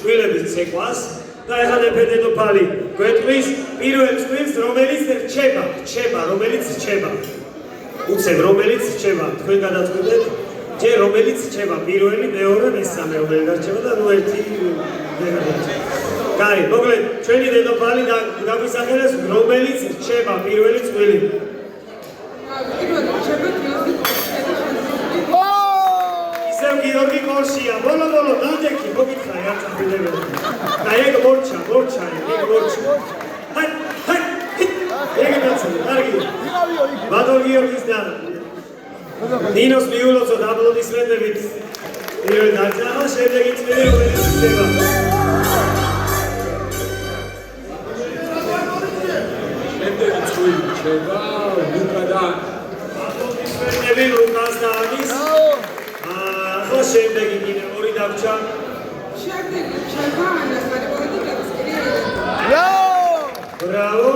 წყვილების ცეკვას და ეხლა დედოფალი გვეტყვის პირველ წყვილს, რომელიც რჩება, რომელიც რჩება. უცებ რომელიც რჩება, თქვენ გადაწყვეტეთ, ჯერ რომელიც რჩება, პირველი, მეორე, მესამე რომელი დარჩება და ნუ ერთი ვერ დარჩება. კაი, მოკლედ, ჩვენი დედოფალი დაგვისახელეს, რომელიც რჩება, პირველი წყვილი. ისევ გიორგი კორშია, ბოლო დაჯექი, მოგითხარი არ წაფიდებოდი. და ეგ მორჩა. ჰაი, ეგეთაცი, კარგი. ბატონ გიორგის და ნინოს მიულოცოთ აპლოდისმენტებით. პირველი დარჩება, შემდეგი წვილი რომელიც ხდება. ლუკა და აპლოდისმენტები ლუკას და ანის. ხო შემდეგი კიდე ორი დარჩა. შემდეგი რჩება ანას მარიბოროდი გასკრია. ბრავო!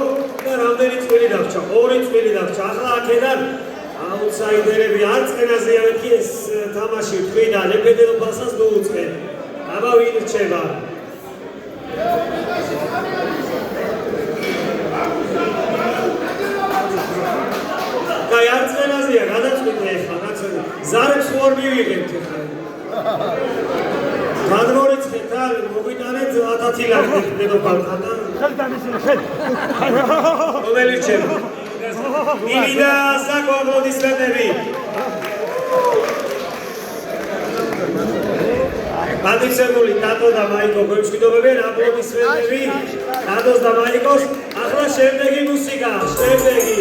და რამდენი წვილი დარჩა? ორი წვილი დარჩა. ახლა აქედან აუტსაიდერები არ წენაზეავენ კი ეს თამაში თქვიდან ეფედეროფასაც მოუწენ. აბა ვინ რჩება? კაი არ წენაზეა, გადაწყვიტე ახლა, კაცო. ზარებს ხوار მივიღებთ ახლა. გადმორიცხეთ და მოგვიტანეთ 1000 ლარი დედოფალთან და რომელი რჩება? ნინი და საკო აპლოდისმენტები. პატრიცებული დადო და მაიკო გვემშვიდობებენ აპლოდისმენტები. დადოს და მაიკოს. ახლა შემდეგი მუსიკა, შემდეგი.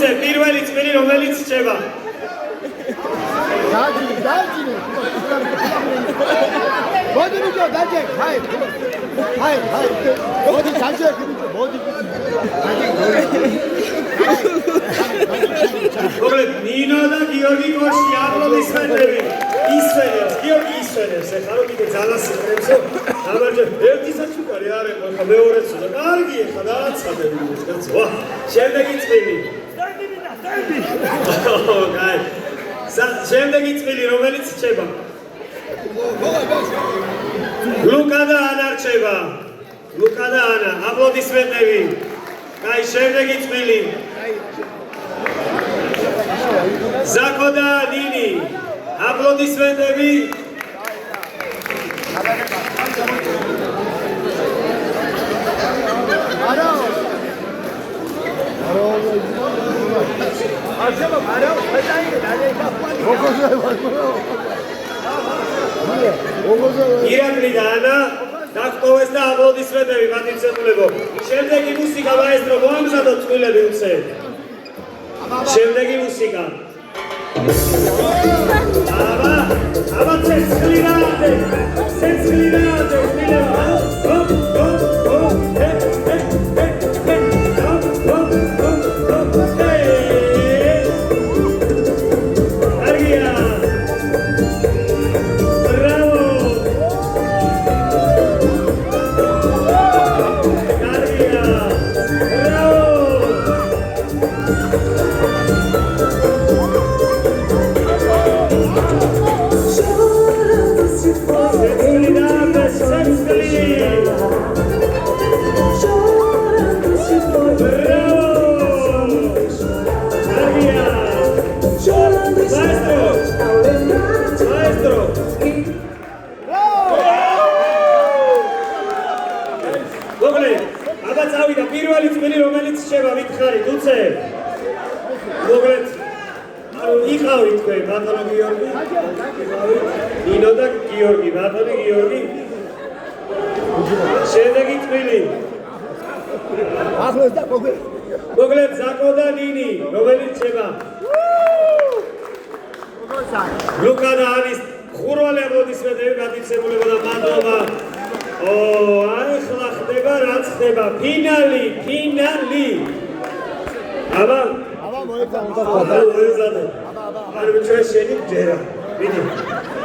უცებ პირველი წვილი რომელიც რჩება. დაჯინე. მოდი ვიდეო დაჯეკ, ჰაი. მოდი დაჯეკ, მოდი. მოკლედ ნინო და გიორგი კორში აპლოდისმენტები. ისვენებს, გიორგი ისვენებს, ეხლა რომ კიდე ძალას იყრებსო. გამარჯვე, ერთი საჩუქარი არ ეყო, ეხლა მეორეც უნდა. კარგი, ეხლა დააცხადები ის კაცო. ვა, შემდეგი წვილი. კაი. შემდეგი წვილი რომელიც რჩება? ლუკა და ანა რჩება. ლუკა და ანა, აპლოდისმენტები. კაი, შემდეგი წვილი. ზაკო და ნინი. აპლოდისმენტები. ირაკლი და ანა დაგტოვეს და აპლოდისმენტები პატრიცებულებო. შემდეგი მუსიკა მაესტრო მოამზადოთ წყვილები უცებ. შემდეგი მუსიკა. აბა ცეცხლინაადე. Sexy. მოკლედ, აბა წავიდა პირველი წვილი რომელიც შევა ვითხარით უცე. მოკლედ იყავით თქვენ ბატონო გიორგი, ნინო და გიორგი, ბატონი გიორგი. შემდეგი წვილი. ახლოს და მოკლედ ზაკო და ნინი, რომელიც შევა. ლუკა და ანის ხურვალი აპლოდისმენტები გატაცებულებოდა მადლობა. ახლა ხდება რაც ხდება ფინალი. აბა მოეცადე. არ ჩვენ შენი ჯერა. ვიდი.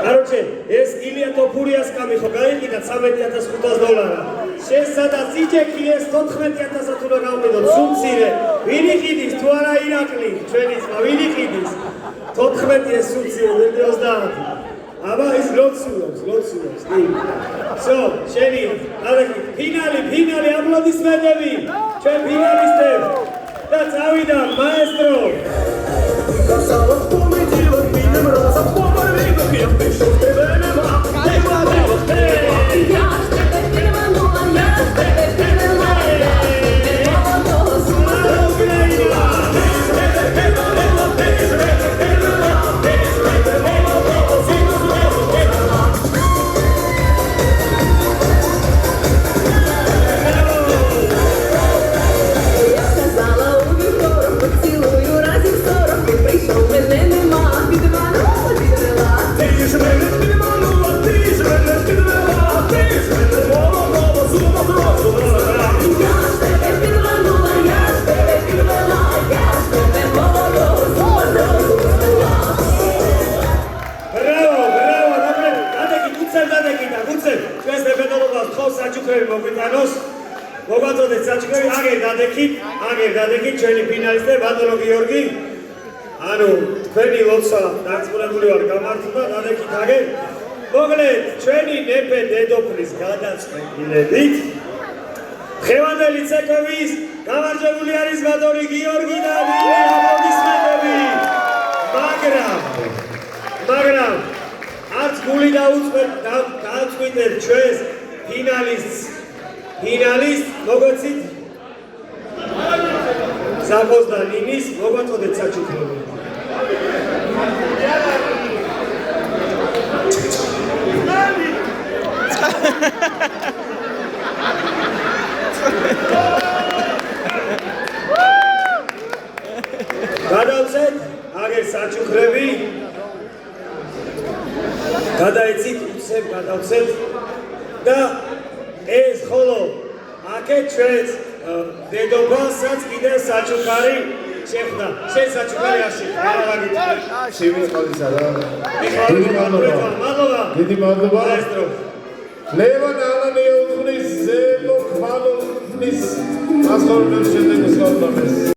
კაროჩე, ეს ილია ტოფურიას კამი ხო გაიყიდა $13,500. შენ სადაც იჭექი ეს 14,000 უნდა გავყიდოთ სუმცირე. ვინ იყიდის თუ არა ირაკლი? ჩვენი ძმა ვინ იყიდის? 14 ეს სუმცირე 20. აბა ის ლოცულობს. კი. всё, შენი ფინალი აპლოდისმენტები. ჩვენ ფინალისტებს და წავიდა მაესტრო. მოგვაწოდეთ საჩუქრები, აგერ დადექით ჩვენი ფინალისტები ბატონო გიორგი. ანუ თქვენი ლოცვა დაწყვეტილი ვარ გამართლა დადექით აგერ. მოკლედ ჩვენი ნეფე დედოფლის გადაწყვეტილებით ხევანდელი ცეკვის გამარჯვებული არის ბატონი გიორგი და ნინი აპლოდისმენტები. მაგრამ არც გული დაუწყვეტეთ ჩვენს ფინალისტ მოგოცით ზაკოს და ნინის მოგვაწოდეთ საჩუქრები. გადავცეთ აგერ საჩუქრები. გადაეცით უცებ გადავცეთ და ეს ხოლო აქეთ ჩვენს დედოფალსაც კიდევ საჩუქარი შეხვდა. შენ საჩუქარი აში შევიწყალისა რა. მადლობა. დიდი მადლობა. მაესტრო. ლევან ალანია უძღვნის ზემო ხვალოვნის ასხორბელ შემდეგს გავდამეს.